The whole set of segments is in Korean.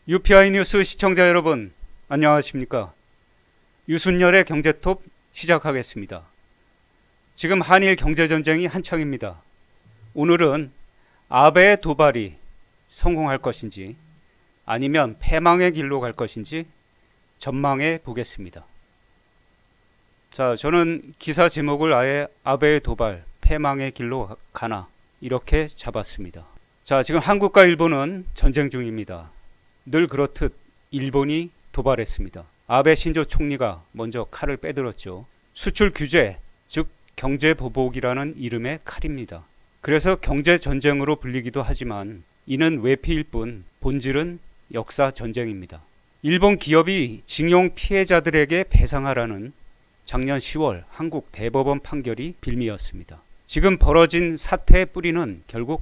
UPI 뉴스 시청자 여러분, 안녕하십니까? 유순열의 경제톱 시작하겠습니다. 지금 한일 경제전쟁이 한창입니다. 오늘은 아베의 도발이 성공할 것인지 아니면 패망의 길로 갈 것인지 전망해 보겠습니다. 자, 저는 기사 제목을 아예 아베의 도발, 패망의 길로 가나 이렇게 잡았습니다. 자, 지금 한국과 일본은 전쟁 중입니다. 늘 그렇듯 일본이 도발했습니다. 아베 신조 총리가 먼저 칼을 빼들었죠. 수출 규제, 즉 경제 보복이라는 이름의 칼입니다. 그래서 경제 전쟁으로 불리기도 하지만 이는 외피일 뿐 본질은 역사 전쟁입니다. 일본 기업이 징용 피해자들에게 배상하라는 작년 10월 한국 대법원 판결이 빌미였습니다. 지금 벌어진 사태의 뿌리는 결국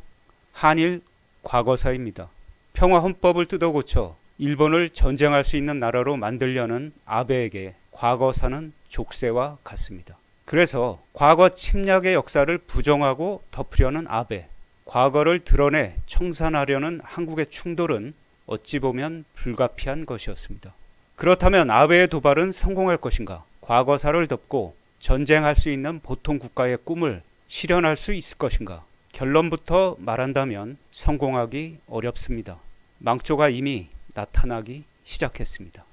한일 과거사입니다. 평화헌법을 뜯어고쳐 일본을 전쟁할 수 있는 나라로 만들려는 아베에게 과거사는 족쇄와 같습니다. 그래서 과거 침략의 역사를 부정하고 덮으려는 아베, 과거를 드러내 청산하려는 한국의 충돌은 어찌 보면 불가피한 것이었습니다. 그렇다면 아베의 도발은 성공할 것인가? 과거사를 덮고 전쟁할 수 있는 보통 국가의 꿈을 실현할 수 있을 것인가? 결론부터 말한다면 성공하기 어렵습니다. 망조가 이미 나타나기 시작했습니다.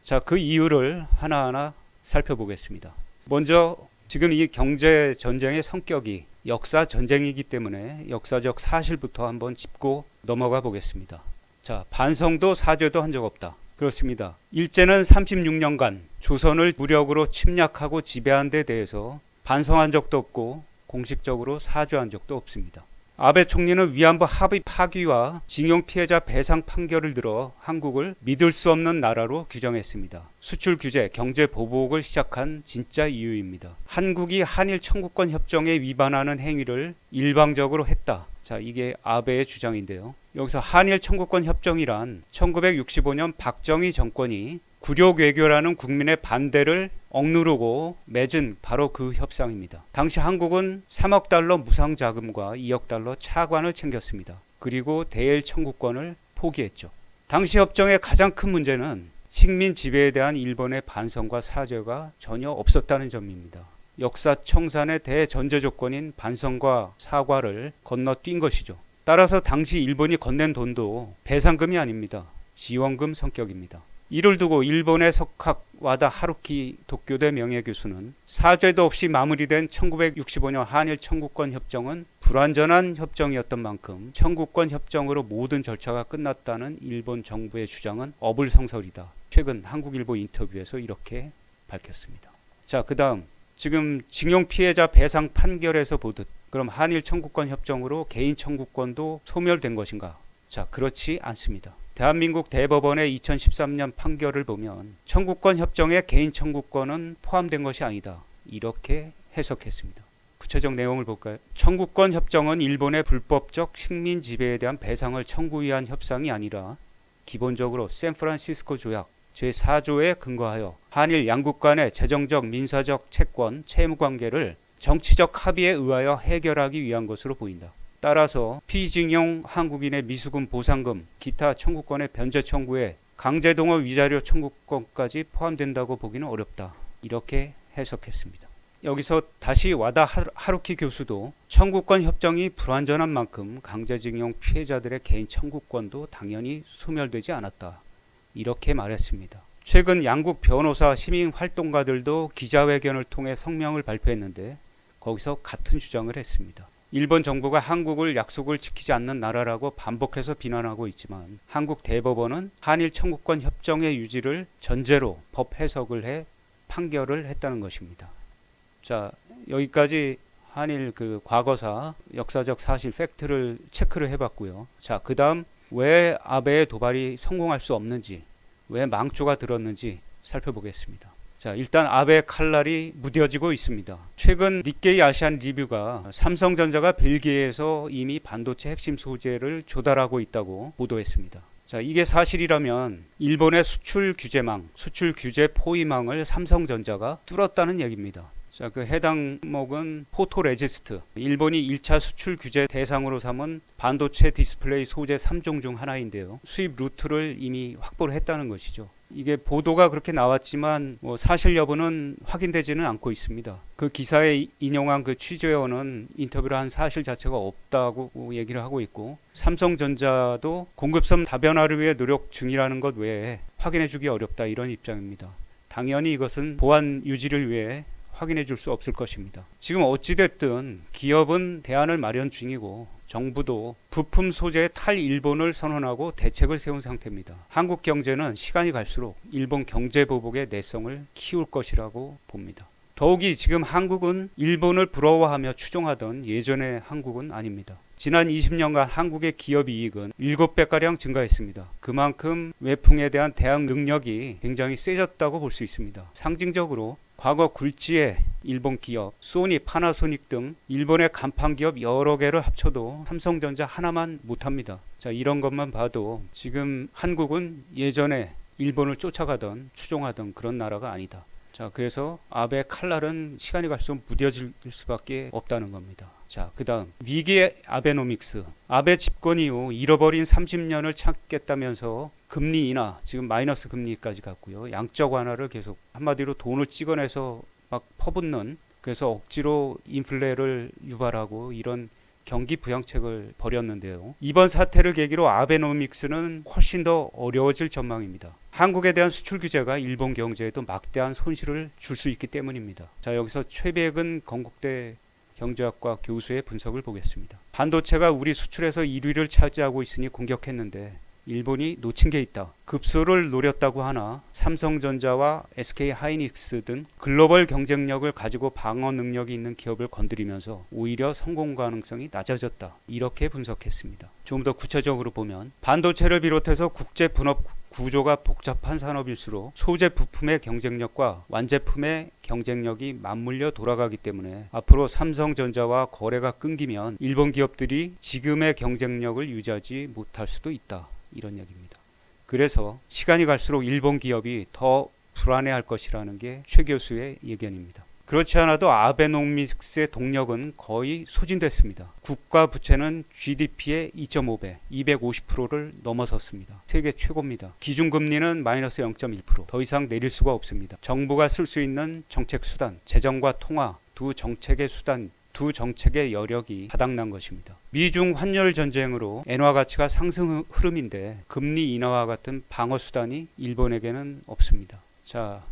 자, 그 이유를 하나하나 살펴보겠습니다. 먼저 지금 이 경제 전쟁의 성격이 역사 전쟁이기 때문에 역사적 사실부터 한번 짚고 넘어가 보겠습니다. 자, 반성도 사죄도 한 적 없다. 그렇습니다. 일제는 36년간 조선을 무력으로 침략하고 지배한 데 대해서 반성한 적도 없고 공식적으로 사죄한 적도 없습니다. 아베 총리는 위안부 합의 파기와 징용 피해자 배상 판결을 들어 한국을 믿을 수 없는 나라로 규정했습니다. 수출 규제, 경제 보복을 시작한 진짜 이유입니다. 한국이 한일 청구권 협정에 위반하는 행위를 일방적으로 했다. 자, 이게 아베의 주장인데요. 여기서 한일 청구권 협정이란 1965년 박정희 정권이 굴욕 외교라는 국민의 반대를 억누르고 맺은 바로 그 협상입니다. 당시 한국은 3억 달러 무상 자금과 2억 달러 차관을 챙겼습니다. 그리고 대일 청구권을 포기했죠. 당시 협정의 가장 큰 문제는 식민 지배에 대한 일본의 반성과 사죄가 전혀 없었다는 점입니다. 역사 청산의 대전제 조건인 반성과 사과를 건너뛴 것이죠. 따라서 당시 일본이 건넨 돈도 배상금이 아닙니다. 지원금 성격입니다. 이를 두고 일본의 석학 와다 하루키 도쿄대 명예교수는 사죄도 없이 마무리된 1965년 한일 청구권 협정은 불완전한 협정이었던 만큼 청구권 협정으로 모든 절차가 끝났다는 일본 정부의 주장은 어불성설이다. 최근 한국일보 인터뷰에서 이렇게 밝혔습니다. 자, 그 다음 지금 징용 피해자 배상 판결에서 보듯 그럼 한일 청구권 협정으로 개인 청구권도 소멸된 것인가? 자, 그렇지 않습니다. 대한민국 대법원의 2013년 판결을 보면 청구권 협정에 개인 청구권은 포함된 것이 아니다. 이렇게 해석했습니다. 구체적 내용을 볼까요? 청구권 협정은 일본의 불법적 식민 지배에 대한 배상을 청구히 한 협상이 아니라 기본적으로 샌프란시스코 조약 제4조에 근거하여 한일 양국 간의 재정적, 민사적 채권, 채무관계를 정치적 합의에 의하여 해결하기 위한 것으로 보인다. 따라서 피징용 한국인의 미수금 보상금, 기타 청구권의 변제 청구에 강제동원 위자료 청구권까지 포함된다고 보기는 어렵다. 이렇게 해석했습니다. 여기서 다시 와다 하루키 교수도 청구권 협정이 불완전한 만큼 강제징용 피해자들의 개인 청구권도 당연히 소멸되지 않았다. 이렇게 말했습니다. 최근 양국 변호사, 시민 활동가들도 기자회견을 통해 성명을 발표했는데 거기서 같은 주장을 했습니다. 일본 정부가 한국을 약속을 지키지 않는 나라라고 반복해서 비난하고 있지만 한국 대법원은 한일 청구권 협정의 유지를 전제로 법 해석을 해 판결을 했다는 것입니다. 자, 여기까지 한일 그 과거사, 역사적 사실, 팩트를 체크를 해봤고요. 자, 그 다음 왜 아베의 도발이 성공할 수 없는지, 왜 망조가 들었는지 살펴보겠습니다. 자, 일단 아베의 칼날이 무뎌지고 있습니다. 최근 니케이 아시안 리뷰가 삼성전자가 벨기에에서 이미 반도체 핵심 소재를 조달하고 있다고 보도했습니다. 자, 이게 사실이라면 일본의 수출 규제망, 수출 규제 포위망을 삼성전자가 뚫었다는 얘기입니다. 자, 그 해당 목은 포토레지스트. 일본이 1차 수출 규제 대상으로 삼은 반도체 디스플레이 소재 3종 중 하나인데요. 수입 루트를 이미 확보를 했다는 것이죠. 이게 보도가 그렇게 나왔지만 사실 여부는 확인되지는 않고 있습니다. 그 기사에 인용한 그 취재원은 인터뷰를 한 사실 자체가 없다고 얘기를 하고 있고, 삼성전자도 공급선 다변화를 위해 노력 중이라는 것 외에 확인해주기 어렵다, 이런 입장입니다. 당연히 이것은 보안 유지를 위해 확인해 줄 수 없을 것입니다. 지금 어찌됐든 기업은 대안을 마련 중이고 정부도 부품 소재의 탈일본을 선언하고 대책을 세운 상태입니다. 한국 경제는 시간이 갈수록 일본 경제 보복의 내성을 키울 것이라고 봅니다. 더욱이 지금 한국은 일본을 부러워하며 추종하던 예전의 한국은 아닙니다. 지난 20년간 한국의 기업 이익은 7배가량 증가했습니다. 그만큼 외풍에 대한 대응 능력이 굉장히 세졌다고 볼 수 있습니다. 상징적으로 과거 굴지의 일본 기업, 소니, 파나소닉 등 일본의 간판 기업 여러 개를 합쳐도 삼성전자 하나만 못합니다. 자, 이런 것만 봐도 지금 한국은 예전에 일본을 쫓아가던 추종하던 그런 나라가 아니다. 자, 그래서 아베 칼날은 시간이 갈수록 무뎌질 수밖에 없다는 겁니다. 자, 그 다음 위기의 아베노믹스. 아베 집권 이후 잃어버린 30년을 찾겠다면서 금리 인하, 지금 마이너스 금리까지 갔고요. 양적 완화를 계속, 한마디로 돈을 찍어내서 막 퍼붓는, 그래서 억지로 인플레를 유발하고 이런 경기 부양책을 벌였는데요. 이번 사태를 계기로 아베노믹스는 훨씬 더 어려워질 전망입니다. 한국에 대한 수출 규제가 일본 경제에도 막대한 손실을 줄 수 있기 때문입니다. 자, 여기서 최백은 건국대 경제학과 교수의 분석을 보겠습니다. 반도체가 우리 수출에서 1위를 차지하고 있으니 공격했는데 일본이 놓친 게 있다. 급소를 노렸다고 하나 삼성전자와 SK하이닉스 등 글로벌 경쟁력을 가지고 방어 능력이 있는 기업을 건드리면서 오히려 성공 가능성이 낮아졌다. 이렇게 분석했습니다. 좀 더 구체적으로 보면 반도체를 비롯해서 국제 분업 구조가 복잡한 산업일수록 소재 부품의 경쟁력과 완제품의 경쟁력이 맞물려 돌아가기 때문에 앞으로 삼성전자와 거래가 끊기면 일본 기업들이 지금의 경쟁력을 유지하지 못할 수도 있다. 이런 얘기입니다. 그래서 시간이 갈수록 일본 기업이 더 불안해할 것이라는 게 최 교수의 예견입니다. 그렇지 않아도 아베노믹스의 동력은 거의 소진됐습니다. 국가 부채는 GDP의 2.5배, 250%를 넘어섰습니다. 세계 최고입니다. 기준금리는 마이너스 0.1%, 더 이상 내릴 수가 없습니다. 정부가 쓸 수 있는 정책 수단, 재정과 통화, 두 정책의 여력이 바닥난 것입니다. 미중 환율 전쟁으로 엔화 가치가 상승 흐름인데 금리 인하와 같은 방어 수단이 일본에게는 없습니다. 자,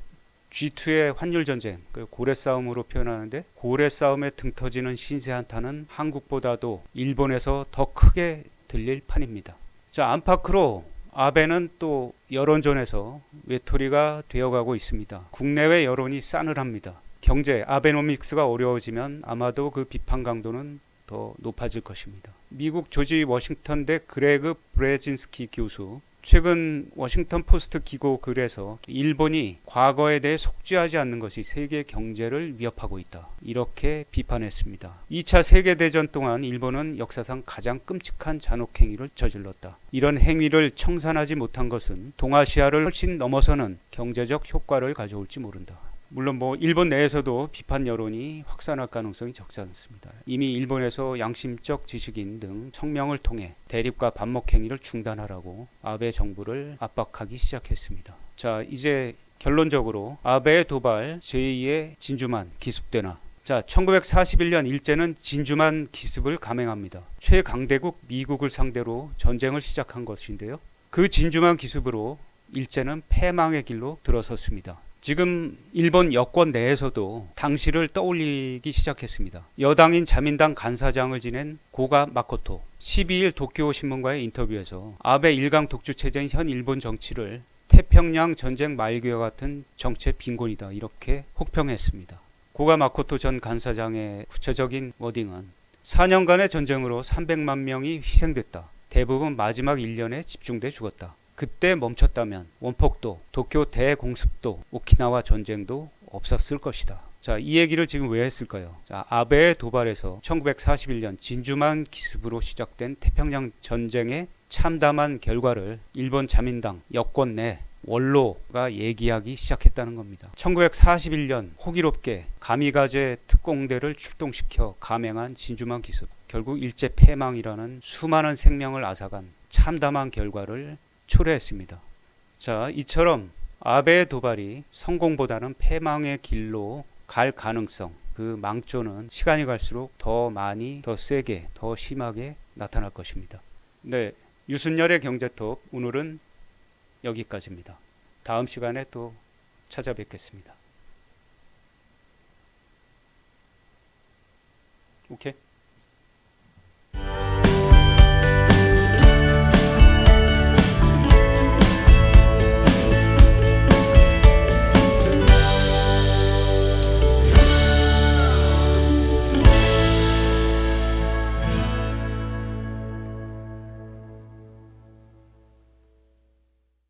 G2의 환율 전쟁, 그 고래 싸움으로 표현하는데, 고래 싸움에 등 터지는 신세 한타는 한국보다도 일본에서 더 크게 들릴 판입니다. 자, 안팎으로 아베는 또 여론전에서 외톨이가 되어가고 있습니다. 국내외 여론이 싸늘합니다. 경제, 아베노믹스가 어려워지면 아마도 그 비판 강도는 더 높아질 것입니다. 미국 조지 워싱턴대 그레그 브레진스키 교수, 최근 워싱턴 포스트 기고 글에서 일본이 과거에 대해 속죄하지 않는 것이 세계 경제를 위협하고 있다. 이렇게 비판했습니다. 2차 세계대전 동안 일본은 역사상 가장 끔찍한 잔혹행위를 저질렀다. 이런 행위를 청산하지 못한 것은 동아시아를 훨씬 넘어서는 경제적 효과를 가져올지 모른다. 물론 일본 내에서도 비판 여론이 확산할 가능성이 적지 않습니다. 이미 일본에서 양심적 지식인 등 청명을 통해 대립과 반목 행위를 중단하라고 아베 정부를 압박하기 시작했습니다. 자, 이제 결론적으로 아베의 도발 제2의 진주만 기습되나. 자, 1941년 일제는 진주만 기습을 감행합니다. 최강대국 미국을 상대로 전쟁을 시작한 것인데요. 그 진주만 기습으로 일제는 패망의 길로 들어섰습니다. 지금 일본 여권 내에서도 당시를 떠올리기 시작했습니다. 여당인 자민당 간사장을 지낸 고가 마코토 12일 도쿄 신문과의 인터뷰에서 아베 일강 독주 체제인 현 일본 정치를 태평양 전쟁 말기와 같은 정체 빈곤이다, 이렇게 혹평했습니다. 고가 마코토 전 간사장의 구체적인 워딩은 4년간의 전쟁으로 300만 명이 희생됐다. 대부분 마지막 1년에 집중돼 죽었다. 그때 멈췄다면 원폭도, 도쿄 대공습도, 오키나와 전쟁도 없었을 것이다. 자, 이 얘기를 지금 왜 했을까요? 자, 아베의 도발에서 1941년 진주만 기습으로 시작된 태평양 전쟁의 참담한 결과를 일본 자민당 여권 내 원로가 얘기하기 시작했다는 겁니다. 1941년 호기롭게 가미가제 특공대를 출동시켜 감행한 진주만 기습, 결국 일제 패망이라는 수많은 생명을 앗아간 참담한 결과를 초래했습니다. 자, 이처럼 아베의 도발이 성공보다는 패망의 길로 갈 가능성, 그 망조는 시간이 갈수록 더 많이, 더 세게, 더 심하게 나타날 것입니다. 네, 유순열의 경제톱 오늘은 여기까지입니다. 다음 시간에 또 찾아뵙겠습니다. 오케이.